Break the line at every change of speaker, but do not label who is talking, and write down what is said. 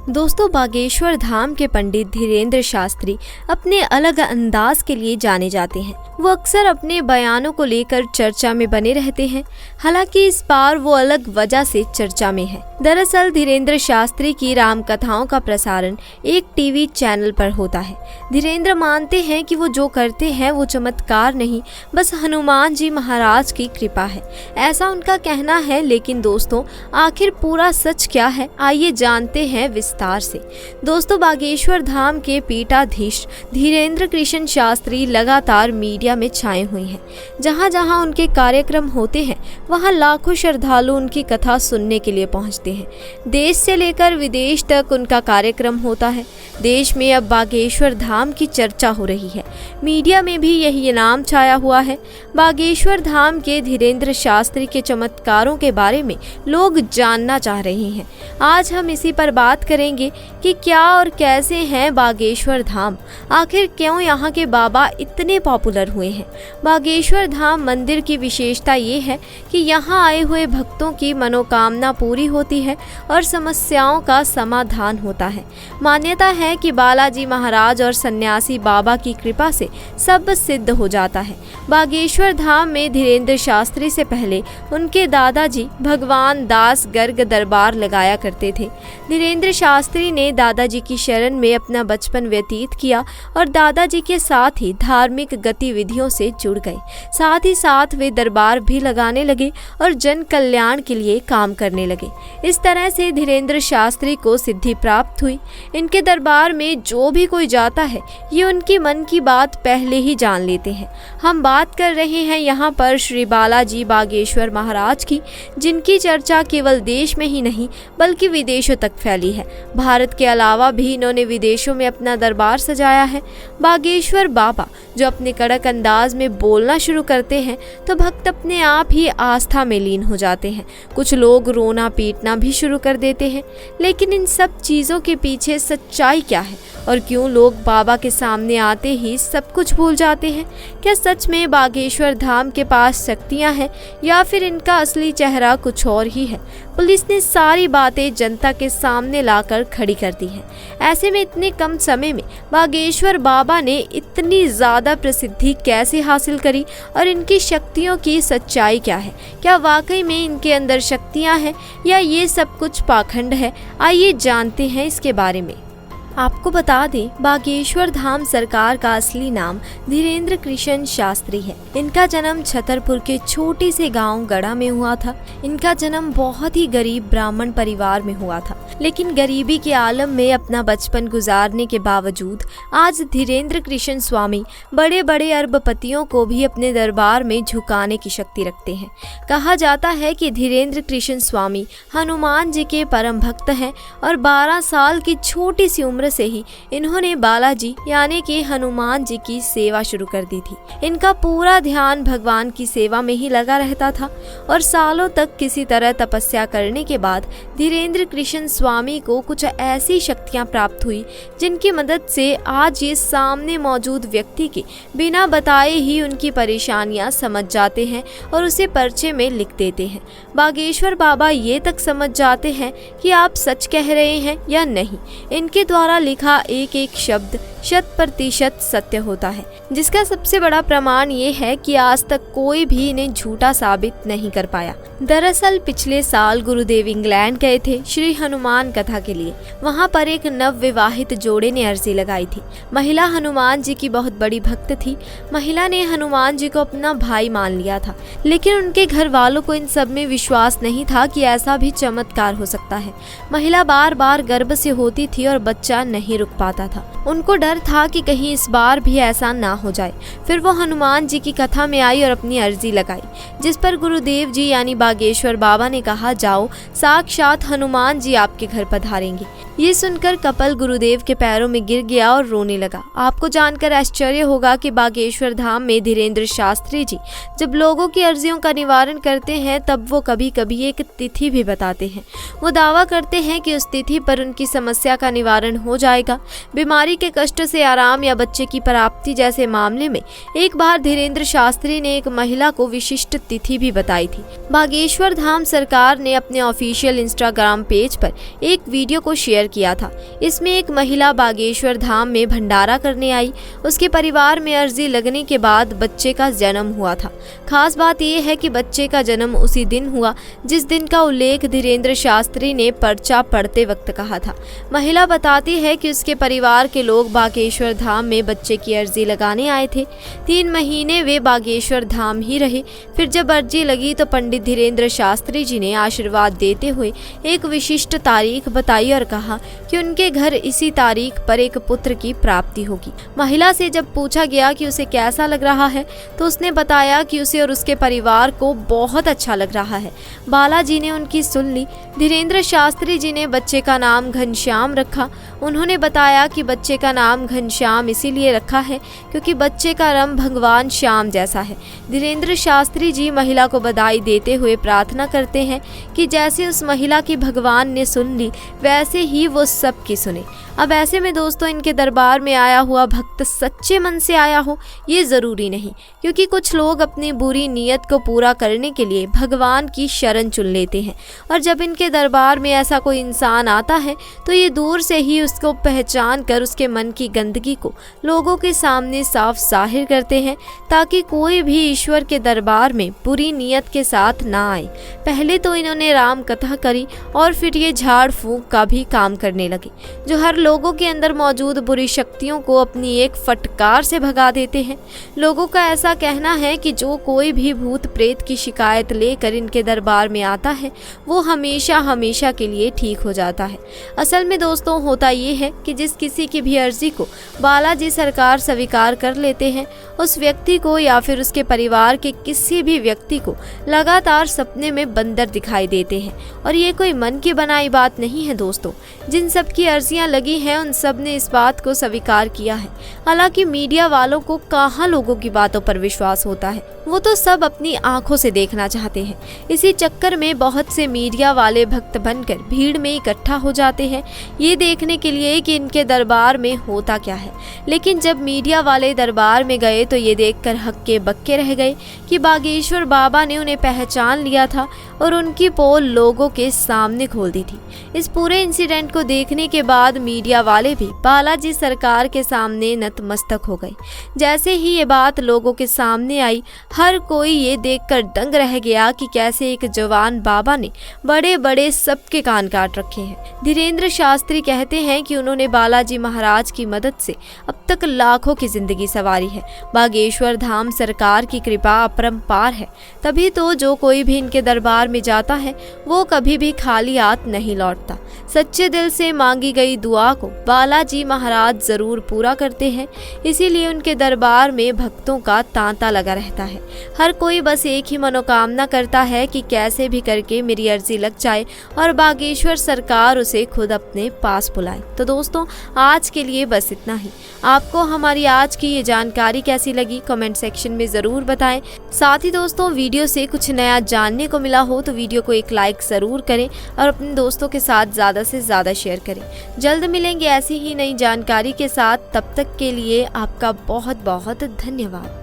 दोस्तों, बागेश्वर धाम के पंडित धीरेंद्र शास्त्री अपने अलग अंदाज के लिए जाने जाते हैं। वो अक्सर अपने बयानों को लेकर चर्चा में बने रहते हैं। हालांकि इस बार वो अलग वजह से चर्चा में है। दरअसल धीरेंद्र शास्त्री की राम कथाओं का प्रसारण एक टीवी चैनल पर होता है। धीरेंद्र मानते हैं कि वो जो करते हैं वो चमत्कार नहीं, बस हनुमान जी महाराज की कृपा है, ऐसा उनका कहना है। लेकिन दोस्तों, आखिर पूरा सच क्या है, आइए जानते हैं विस्तार से। दोस्तों, बागेश्वर धाम के पीठाधीश धीरेंद्र कृष्ण शास्त्री लगातार मीडिया में छाए हुए हैं। जहां जहां उनके कार्यक्रम होते हैं वहां लाखों श्रद्धालु उनकी कथा सुनने के लिए पहुंचते हैं। देश से लेकर विदेश तक उनका कार्यक्रम होता है। देश में अब बागेश्वर धाम की चर्चा हो रही है। मीडिया में भी यही नाम छाया हुआ है। बागेश्वर धाम के धीरेंद्र शास्त्री के चमत्कारों के बारे में लोग जानना चाह रहे हैं। आज हम इसी पर बात करेंगे कि क्या और कैसे हैं बागेश्वर धाम, आखिर क्यों यहाँ के बाबा इतने पॉपुलर हुए हैं। बागेश्वर धाम मंदिर की विशेषता ये है कि यहाँ आए हुए भक्तों की मनोकामना पूरी होती है और समस्याओं का समाधान होता है। मान्यता है कि बालाजी महाराज और सन्यासी बाबा की कृपा से सब सिद्ध हो जाता है। बागेश्वर धाम में धीरेंद्र शास्त्री से पहले उनके दादाजी भगवान दास गर्ग दरबार लगाया करते थे। धीरेंद्र शास्त्री ने दादाजी की शरण में अपना बचपन व्यतीत किया और दादाजी के साथ ही धार्मिक गतिविधियों से जुड़ गए। साथ ही साथ वे दरबार भी लगाने लगे और जन कल्याण के लिए काम करने लगे। इस तरह से धीरेंद्र शास्त्री को सिद्धि प्राप्त हुई। इनके दरबार में जो भी कोई जाता है ये उनकी मन की बात पहले ही जान लेते हैं। हम बात कर रहे हैं यहाँ पर श्री बालाजी बागेश्वर महाराज की, जिनकी चर्चा केवल देश में ही नहीं बल्कि विदेशों तक फैली है। भारत के अलावा भी इन्होंने विदेशों में अपना दरबार सजाया है। बागेश्वर बाबा जो अपने कड़क अंदाज में बोलना शुरू करते हैं तो भक्त अपने आप ही आस्था में लीन हो जाते हैं। कुछ लोग रोना पीटना भी शुरू कर देते हैं। लेकिन इन सब चीज़ों के पीछे सच्चाई क्या है और क्यों लोग बाबा के सामने आते ही सब कुछ भूल जाते हैं? क्या सच में बागेश्वर धाम के पास शक्तियां हैं या फिर इनका असली चेहरा कुछ और ही है? पुलिस ने सारी बातें जनता के सामने लाकर खड़ी कर दी हैं। ऐसे में इतने कम समय में बागेश्वर बाबा ने इतनी ज़्यादा प्रसिद्धि कैसे हासिल करी और इनकी शक्तियों की सच्चाई क्या है? क्या वाकई में इनके अंदर शक्तियां हैं या ये सब कुछ पाखंड है? आइए जानते हैं इसके बारे में। आपको बता दें, बागेश्वर धाम सरकार का असली नाम धीरेंद्र कृष्ण शास्त्री है। इनका जन्म छतरपुर के छोटे से गांव गढ़ा में हुआ था। इनका जन्म बहुत ही गरीब ब्राह्मण परिवार में हुआ था, लेकिन गरीबी के आलम में अपना बचपन गुजारने के बावजूद आज धीरेंद्र कृष्ण स्वामी बड़े बड़े अरबपतियों को भी अपने दरबार में झुकाने की शक्ति रखते हैं। कहा जाता है कि धीरेंद्र कृष्ण स्वामी हनुमान जी के परम भक्त हैं और 12 साल की छोटी सी उम्र से ही इन्होंने बालाजी यानी कि हनुमान जी की सेवा शुरू कर दी थी। इनका पूरा ध्यान भगवान की सेवा में ही लगा रहता था और सालों तक किसी तरह तपस्या करने के बाद धीरेंद्र कृष्ण स्वामी को कुछ ऐसी शक्तियां प्राप्त हुई जिनकी मदद से आज ये सामने मौजूद व्यक्ति के बिना बताए ही उनकी परेशानियां समझ जाते हैं और उसे पर्चे में लिख देते हैं। बागेश्वर बाबा ये तक समझ जाते हैं कि आप सच कह रहे हैं या नहीं। इनके द्वारा लिखा एक एक शब्द 100% सत्य होता है, जिसका सबसे बड़ा प्रमाण ये है कि आज तक कोई भी इन्हें झूठा साबित नहीं कर पाया। दरअसल पिछले साल गुरुदेव इंग्लैंड गए थे श्री हनुमान कथा के लिए। वहाँ पर एक नव विवाहित जोड़े ने अर्जी लगाई थी। महिला हनुमान जी की बहुत बड़ी भक्त थी। महिला ने हनुमान जी को अपना भाई मान लिया था, लेकिन उनके घर वालों को इन सब में विश्वास नहीं था कि ऐसा भी चमत्कार हो सकता है। महिला बार बार गर्भ से होती थी और बच्चा नहीं रुक पाता था। उनको डर था कि कहीं इस बार भी ऐसा ना हो जाए। फिर वो हनुमान जी की कथा में आई और अपनी अर्जी लगाई, जिस पर गुरुदेव जी यानी बागेश्वर बाबा ने कहा, जाओ, साक्षात हनुमान जी आपके घर पधारेंगे। ये सुनकर कपल गुरुदेव के पैरों में गिर गया और रोने लगा। आपको जानकर आश्चर्य होगा कि बागेश्वर धाम में धीरेंद्र शास्त्री जी जब लोगों की अर्जियों का निवारण करते हैं तब वो कभी कभी एक तिथि भी बताते हैं। वो दावा करते हैं कि उस तिथि पर उनकी समस्या का निवारण हो जाएगा। बीमारी के कष्ट भविष्य से आराम या बच्चे की प्राप्ति जैसे मामले में एक बार धीरेन्द्र शास्त्री ने एक महिला को विशिष्ट तिथि भी बताई थी। बागेश्वर धाम सरकार ने अपने ऑफिशियल इंस्टाग्राम पेज पर एक वीडियो को शेयर किया था। इसमें एक महिला बागेश्वर धाम में भंडारा करने आई। उसके परिवार में अर्जी लगने के बाद बच्चे का जन्म हुआ था। खास बात यह है कि बच्चे का जन्म उसी दिन हुआ जिस दिन का उल्लेख धीरेन्द्र शास्त्री ने पर्चा पढ़ते वक्त कहा था। महिला बताती है कि उसके परिवार के लोग बागेश्वर धाम में बच्चे की अर्जी लगाने आए थे। 3 महीने वे बागेश्वर धाम ही रहे। फिर जब अर्जी लगी तो पंडित धीरेन्द्र शास्त्री जी ने आशीर्वाद देते हुए एक विशिष्ट तारीख बताई और कहा कि उनके घर इसी तारीख पर एक पुत्र की प्राप्ति होगी। महिला से जब पूछा गया कि उसे कैसा लग रहा है तो उसने बताया कि उसे और उसके परिवार को बहुत अच्छा लग रहा है। बालाजी ने उनकी सुन ली। धीरेन्द्र शास्त्री जी ने बच्चे का नाम घनश्याम रखा। उन्होंने बताया कि बच्चे का नाम घनश्याम इसीलिए रखा है क्योंकि बच्चे का रंग भगवान श्याम जैसा है। धीरेन्द्र शास्त्री जी महिला को बधाई देते हुए प्रार्थना करते हैं कि जैसे उस महिला की भगवान ने सुन ली वैसे ही वो सबकी सुने। अब ऐसे में दोस्तों इनके दरबार में आया हुआ भक्त सच्चे मन से आया हो ये ज़रूरी नहीं, क्योंकि कुछ लोग अपनी बुरी नीयत को पूरा करने के लिए भगवान की शरण चुन लेते हैं और जब इनके दरबार में ऐसा कोई इंसान आता है तो ये दूर से ही उसको पहचान कर उसके मन की गंदगी को लोगों के सामने साफ जाहिर करते हैं ताकि कोई भी ईश्वर के दरबार में बुरी नीयत के साथ ना आए। पहले तो इन्होंने राम कथा करी और फिर ये झाड़ फूंक का भी काम करने लगे जो हर लोगों के अंदर मौजूद बुरी शक्तियों को अपनी एक फटकार से भगा देते हैं। लोगों का ऐसा कहना है कि जो कोई भी भूत प्रेत की शिकायत लेकर इनके दरबार में आता है वो हमेशा हमेशा के लिए ठीक हो जाता है। असल में दोस्तों होता ये है कि जिस किसी की भी अर्जी को बालाजी सरकार स्वीकार कर लेते हैं उस व्यक्ति को या फिर उसके परिवार के किसी भी व्यक्ति को लगातार सपने में बंदर दिखाई देते हैं। और ये कोई मन की बनाई बात नहीं है दोस्तों। जिन सब की अर्जियां लगी हैं उन सब ने इस बात को स्वीकार किया है। हालांकि मीडिया वालों को कहाँ लोगों की बातों पर विश्वास होता है, वो तो सब अपनी आंखों से देखना चाहते हैं। इसी चक्कर में बहुत से मीडिया वाले भक्त बनकर भीड़ में इकट्ठा हो जाते हैं ये देखने के लिए कि इनके दरबार में होता क्या है। लेकिन जब मीडिया वाले दरबार में गए तो ये देखकर हक्के बक्के रह गए कि बागेश्वर बाबा ने उन्हें पहचान लिया था और उनकी पोल लोगों के सामने खोल दी थी। इस पूरे इंसिडेंट को देखने के बाद मीडिया वाले भी बालाजी सरकार के सामने नतमस्तक हो गए। जैसे ही ये बात लोगों के सामने आई हर कोई ये देखकर दंग रह गया कि कैसे एक जवान बाबा ने बड़े बड़े सबके कान काट रखे हैं। धीरेन्द्र शास्त्री कहते हैं कि उन्होंने बालाजी महाराज की मदद से अब तक लाखों की जिंदगी संवारी है। बागेश्वर धाम सरकार की कृपा अपरंपार है, तभी तो जो कोई भी इनके दरबार में जाता है वो कभी भी खाली हाथ नहीं लौटता। सच्चे दिल से मांगी गई दुआ को बालाजी महाराज जरूर पूरा करते हैं, इसीलिए उनके दरबार में भक्तों का तांता लगा रहता है। हर कोई बस एक ही मनोकामना करता है कि कैसे भी करके मेरी अर्जी लग जाए और बागेश्वर सरकार उसे खुद अपने पास बुलाए। तो दोस्तों आज के लिए बस इतना ही। आपको हमारी आज की ये जानकारी कैसी लगी कमेंट सेक्शन में ज़रूर बताएं। साथ ही दोस्तों वीडियो से कुछ नया जानने को मिला हो तो वीडियो को एक लाइक ज़रूर करें और अपने दोस्तों के साथ ज़्यादा से ज़्यादा शेयर करें। जल्द मिलेंगे ऐसी ही नई जानकारी के साथ, तब तक के लिए आपका बहुत बहुत धन्यवाद।